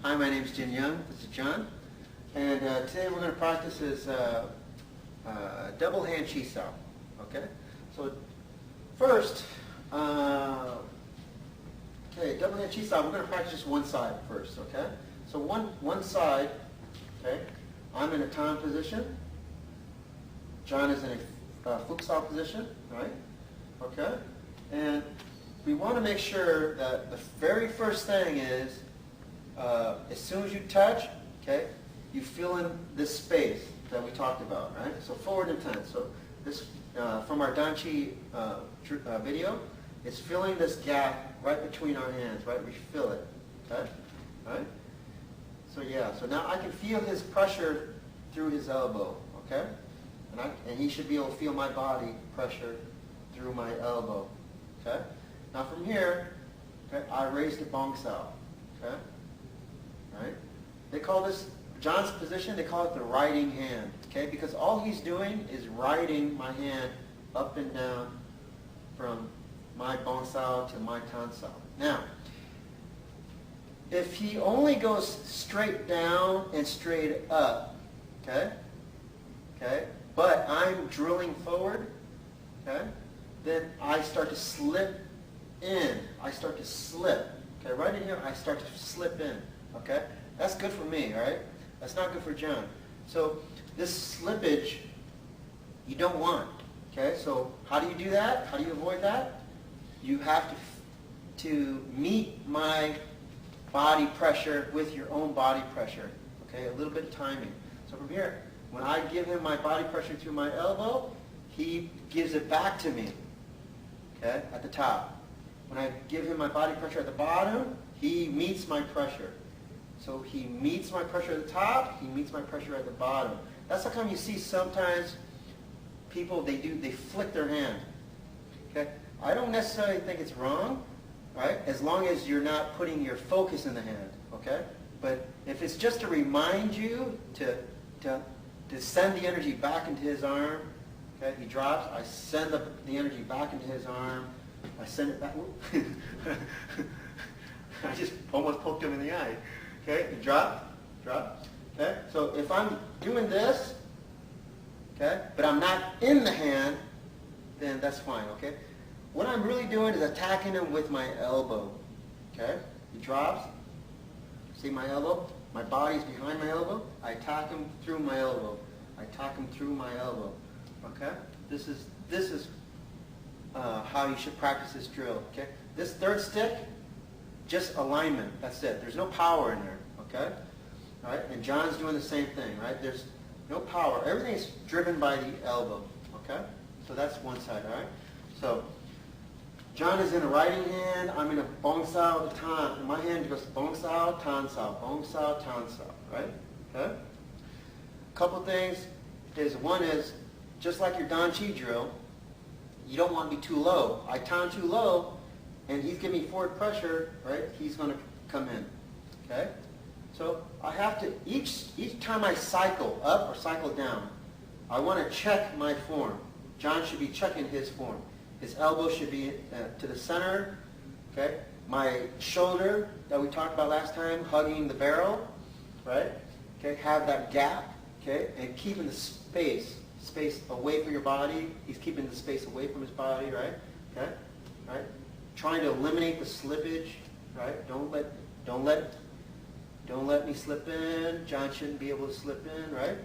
Hi, my name is Jin Young. This is John. And today we're going to practice this double hand chi sao. Okay? So first, double hand chi sao, we're going to practice just one side first. Okay? So one side, okay, I'm in a Tan position. John is in a Fuku Sao position, right? Okay? And we want to make sure that the very first thing is, as soon as you touch, okay, you fill in this space that we talked about, right? So forward and tense. So this, from our Dan Chi video, it's filling this gap right between our hands, right? We fill it, okay? All right? So yeah, so now I can feel his pressure through his elbow, okay? And he should be able to feel my body pressure through my elbow, okay? Now from here, okay, I raise the Bong Sao, okay? Right? They call this, John's position, they call it the riding hand, okay? Because all he's doing is riding my hand up and down from my Bong Sao to my Tan Sao. Now, if he only goes straight down and straight up, okay? Okay? But I'm drilling forward, okay? Then I start to slip in. I start to slip. Okay, right in here, I start to slip in. Okay? That's good for me, all right? That's not good for John. So this slippage, you don't want. Okay? So how do you do that? How do you avoid that? You have to meet my body pressure with your own body pressure. Okay? A little bit of timing. So from here, when I give him my body pressure through my elbow, he gives it back to me. Okay? At the top. When I give him my body pressure at the bottom, he meets my pressure. So he meets my pressure at the top, he meets my pressure at the bottom. That's how come you see sometimes people, they flick their hand. Okay? I don't necessarily think it's wrong, right? As long as you're not putting your focus in the hand, okay? But if it's just to remind you to send the energy back into his arm, okay? He drops, I send the energy back into his arm, I send it back. I just almost poked him in the eye. Okay, drop. Okay, so if I'm doing this, okay, but I'm not in the hand, then that's fine. Okay, what I'm really doing is attacking him with my elbow. Okay, he drops. See my elbow? My body's behind my elbow. I attack him through my elbow. I attack him through my elbow. Okay, this is how you should practice this drill. Okay, this third stick, just alignment. That's it. There's no power in there. Okay, all right. And John's doing the same thing. Right. There's no power. Everything is driven by the elbow. Okay. So that's one side. All right. So John is in a riding hand. I'm in a Bong Sao to Tan. And my hand goes Bong Sao, Tan Sao, Bong Sao, Tan Sao. Right. Okay. A couple things is one is just like your Dan Chi drill. You don't want to be too low. I Tan too low, and he's giving me forward pressure, right? He's going to come in, okay? So I have to, each time I cycle up or cycle down, I want to check my form. John should be checking his form. His elbow should be to the center, okay? My shoulder that we talked about last time, hugging the barrel, right? Okay, have that gap, okay? And keeping the space away from your body. He's keeping the space away from his body, right? Okay, right. Trying to eliminate the slippage, right? Don't let me slip in. John shouldn't be able to slip in, right?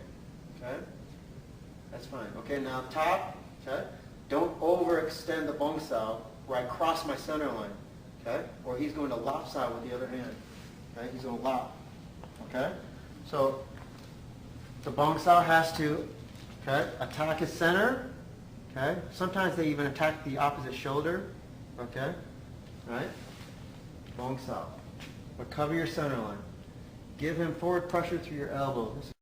Okay, that's fine. Okay, now top. Okay, don't overextend the Bong Sao where I cross my center line. Okay, or he's going to lopside with the other hand. Okay, he's going to lop. Okay, so the Bong Sao has to. Okay, attack his center. Okay, sometimes they even attack the opposite shoulder. Okay, right? Bong Sao. But cover your center line. Give him forward pressure through your elbow. This is